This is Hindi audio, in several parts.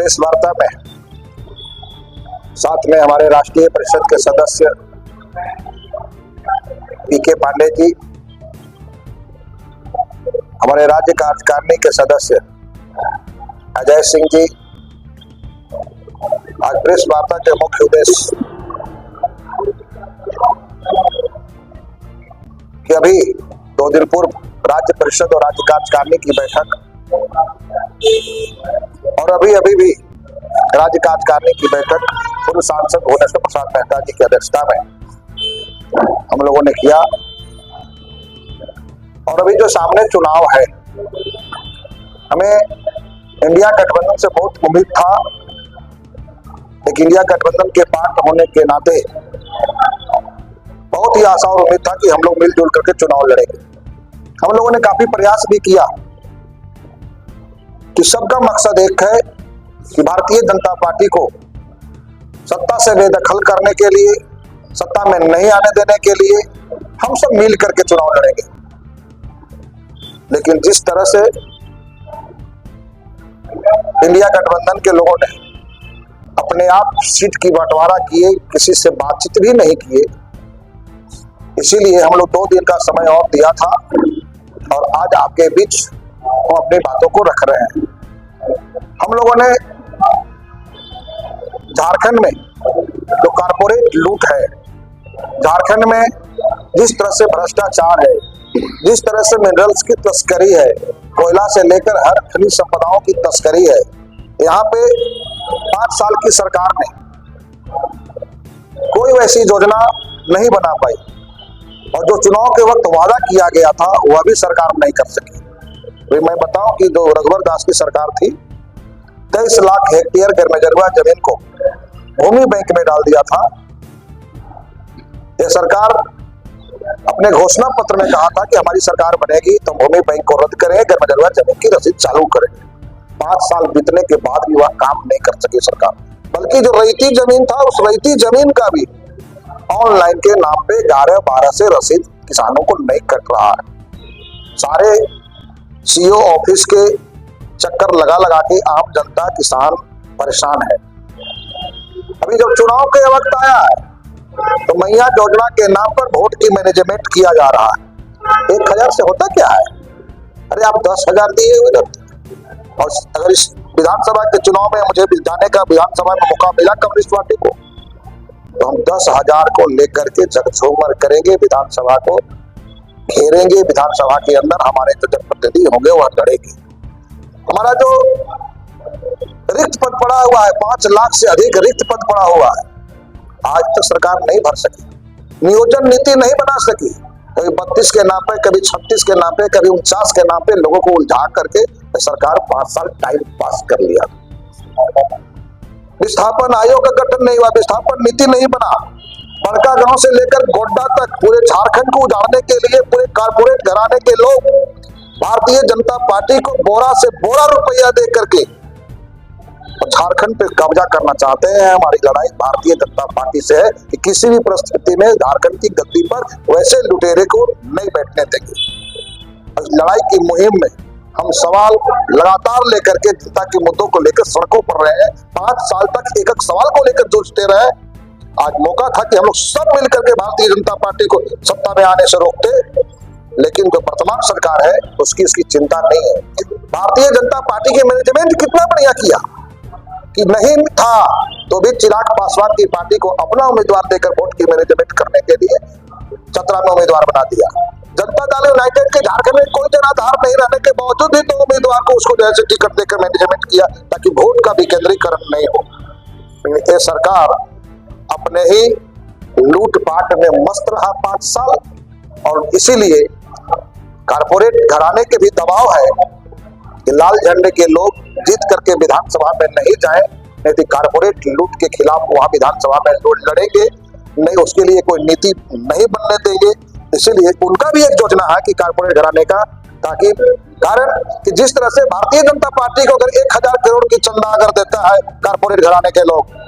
प्रेस वार्ता में साथ में हमारे राष्ट्रीय परिषद के सदस्य पीके पांडे जी, हमारे राज्य कार्यकारिणी के सदस्य अजय सिंह जी। आज प्रेस वार्ता के मुख्य उद्देश्य कि अभी 2 दिन पूर्व राज्य परिषद और राज्य कार्यकारिणी की बैठक और अभी भी राज्य कार्यकारिणी की बैठक पूर्व सांसद भुवनेश्वर प्रसाद मेहता जी की अध्यक्षता में हम लोगों ने किया। और अभी जो सामने चुनाव है, हमें इंडिया गठबंधन से बहुत उम्मीद था, लेकिन इंडिया गठबंधन के पार्ट होने के नाते बहुत ही आशा और उम्मीद था कि हम लोग मिलजुल करके चुनाव लड़ेंगे। हम लोगों ने काफी प्रयास भी किया कि सबका मकसद एक है कि भारतीय जनता पार्टी को सत्ता से बेदखल करने के लिए, सत्ता में नहीं आने देने के लिए हम सब मिल करके चुनाव लड़ेंगे। लेकिन जिस तरह से इंडिया गठबंधन के लोगों ने अपने आप सीट की बंटवारा किए, किसी से बातचीत भी नहीं किए, इसीलिए हम लोग 2 दिन का समय और दिया था और आज आपके बीच हम अपनी बातों को रख रहे हैं। हम लोगों ने झारखंड में जो कारपोरेट लूट है, झारखंड में जिस तरह से भ्रष्टाचार है, जिस तरह से मिनरल्स की तस्करी है, कोयला से लेकर हर खनिज संपदाओं की तस्करी है, यहाँ पे 5 साल की सरकार ने कोई वैसी योजना नहीं बना पाई और जो चुनाव के वक्त वादा किया गया था वह भी सरकार नहीं कर सकी। मैं बताऊं कि जो रघुवर दास की सरकार थी, 23 लाख हेक्टेयर गरमेजरवा जमीन को भूमि बैंक में डाल दिया था। यह सरकार अपने घोषणा पत्र में कहा था कि हमारी सरकार बनेगी तो भूमि बैंक को रद्द करें, गरमेजरवा जमीन की रसीद चालू करें। 5 साल बीतने के बाद भी वह काम नहीं कर सकी सरकार, बल्कि जो रईती जमीन था उस रईती जमीन का भी ऑनलाइन के नाम पे 11-12 से रसीद किसानों को नहीं कट रहा है। सारे सीओ ऑफिस के चक्कर लगा के आम जनता किसान परेशान है। अभी जब चुनाव के वक्त आया है तो मैया योजना के नाम पर वोट की मैनेजमेंट किया जा रहा है। 1000 से होता क्या है? अरे आप 10,000 दिए हुए रहते। और अगर इस विधानसभा के चुनाव में मुझे जाने का विधानसभा में मौका मिला कम्युनिस्ट पार्टी को, तो हम 10,000 को लेकर के झकझोमर करेंगे, विधानसभा को घेरेंगे, विधानसभा के अंदर हमारे जो जनप्रतिनिधि होंगे वह लड़ेंगे। हमारा जो रिक्त पद पड़ा हुआ है, 5 लाख से अधिक रिक्त पद पड़ा हुआ है, आज तक सरकार नहीं भर सकी, नियोजन नीति नहीं बना सकी। कभी 32 के नाम पे, कभी 36 के नाम पे, कभी 49 के नाम पे लोगों को उलझा करके सरकार 5 साल टाइम पास कर लिया। विस्थापन आयोग का गठन नहीं हुआ, विस्थापन नीति नहीं बना। बड़का गांव से लेकर गोड्डा तक पूरे झारखंड को उजाड़ने के लिए पूरे कारपोरेट घराने के लोग भारतीय जनता पार्टी को बोरा से बोरा रुपया दे करके झारखंड पे कब्जा करना चाहते हैं। हमारी लड़ाई भारतीय जनता पार्टी से है कि किसी भी परिस्थिति में झारखंड की गद्दी पर वैसे लुटेरे को नहीं बैठने देंगे। इस लड़ाई की मुहिम में हम सवाल लगातार लेकर के जनता के मुद्दों को लेकर सड़कों पर रहे हैं। 5 साल तक एक सवाल को लेकर जूझते रहे। आज मौका था कि हम लोग सब मिलकर के भारतीय जनता पार्टी को सत्ता में आने से रोकते, लेकिन जो वर्तमान सरकार है उसकी इसकी चिंता नहीं है। भारतीय जनता पार्टी के मैनेजमेंट कितना बढ़िया किया कि नहीं था तो भी चिराग पासवान की पार्टी को अपना उम्मीदवार देकर वोट की मैनेजमेंट करने के लिए चतरा में उम्मीदवार बना दिया। जनता दल यूनाइटेड के झारखंड में कोई जनाधार नहीं रहने के बावजूद भी तो उम्मीदवार को उसको जैसे टिकट देकर मैनेजमेंट किया ताकि वोट का विकेंद्रीकरण नहीं हो। ये सरकार अपने ही लूटपाट में मस्त रहा 5 साल, और इसीलिए कारपोरेट घराने के भी दबाव है कि लाल झंडे के लोग जीत करके विधानसभा में नहीं जाए, नहीं तो कारपोरेट लूट के खिलाफ वहां विधानसभा में लड़ेंगे नहीं, उसके लिए कोई नीति नहीं बनने देंगे। इसीलिए उनका भी एक योजना है कि कारपोरेट घराने का, ताकि कारण कि जिस तरह से भारतीय जनता पार्टी को अगर 1000 करोड़ की चंदा अगर देता है कारपोरेट घराने के लोग,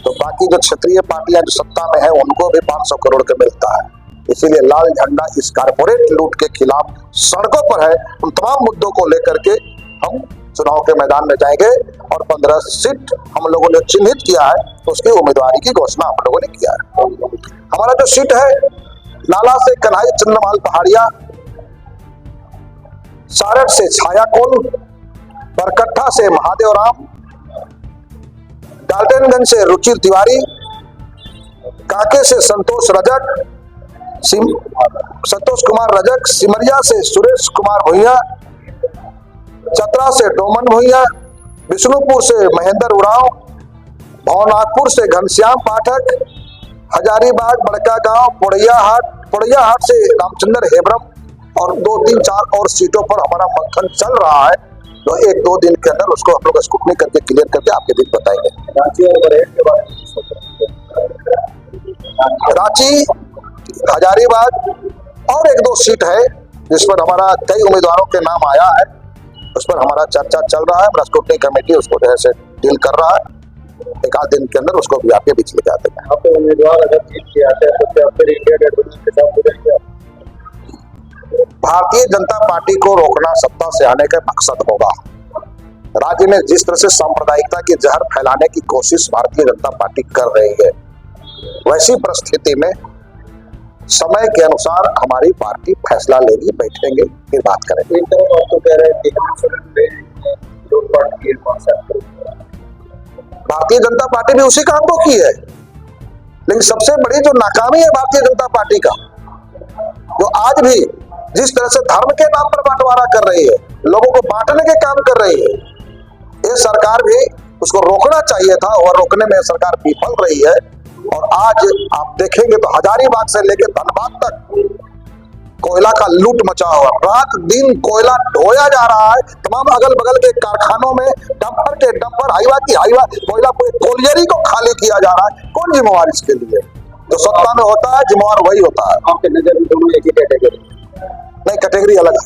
तो बाकी जो क्षेत्रीय पार्टियां जो सत्ता में है उनको भी 500 करोड़ का मिलता है। इसीलिए लाल झंडा इस कारपोरेट लूट के खिलाफ सड़कों पर है। उन तमाम मुद्दों को लेकर के हम चुनाव के मैदान में जाएंगे और 15 सीट हम लोगों ने चिन्हित किया है, तो उसकी उम्मीदवारी की घोषणा हम लोगों ने किया है। हमारा जो सीट है नाला से कन्हई चंद्रमाल पहाड़िया, सारठ से छायाकुल, बरकट्ठा से महादेव राम, डाल्टनगंज से रुचिर तिवारी, कांके से संतोष कुमार रजक, सिमरिया से सुरेश कुमार भुइया, चतरा से डोमन भुइया, विष्णुपुर से महेंद्र उरांव, भवनाथपुर से घनश्याम पाठक, हजारीबाग बड़का गांव, पोड़ैया हाट से रामचंद्र हेब्रम, और 2, 3, 4 और सीटों पर हमारा मंथन चल रहा है। तो 1-2 दिन के अंदर उसको हम लोग स्क्रूटनी करके क्लियर करके आपके दिन बताएंगे। रांची और बरहेट के बारे में, रांची, हजारीबाग और 1-2 सीट है जिस पर हमारा कई उम्मीदवारों के नाम आया है, उस पर हमारा चर्चा चल रहा है। हमारा स्क्रूटनी कमेटी उसको जो है डील कर रहा है। 1-8 दिन के अंदर उसको भी आपके बीच लेके आते हैं। आपके उम्मीदवार अगर जीत के आते हैं तो क्या फिर इंडिया गठबंधन के साथ हो जाएंगे? भारतीय जनता पार्टी को रोकना सत्ता से आने का मकसद होगा। राज्य में जिस तरह से सांप्रदायिकता की जहर फैलाने की कोशिश भारतीय जनता पार्टी कर रही है, वैसी परिस्थिति में समय के अनुसार हमारी पार्टी फैसला लेगी, बैठेंगे, फिर बात करेंगे। एक तरफ आप तो कह रहे हैं कि विरोध पार्टी है, भारतीय जनता पार्टी भी उसी काम को की है, लेकिन सबसे बड़ी जो नाकामी है भारतीय जनता पार्टी का, जो आज भी जिस तरह से धर्म के नाम पर बंटवारा कर रही है, लोगों को बांटने के काम कर रही है, ये सरकार भी उसको रोकना चाहिए था और रोकने में सरकार विफल रही है। और आज आप देखेंगे तो हजारीबाग से लेकर धनबाद तक कोयला का लूट मचा हुआ, रात दिन कोयला ढोया जा रहा है। तमाम अगल बगल के कारखानों में डंपर के डंपर, हाईवा की हाईवा कोयला पूरे कोलियरी को खाली किया जा रहा है। कौन जिम्मेवार इसके लिए? जो सत्ता में होता है जिम्मेवार वही होता है। आपके नजर में दोनों एक ही कैटेगरी? नहीं, कैटेगरी अलग है।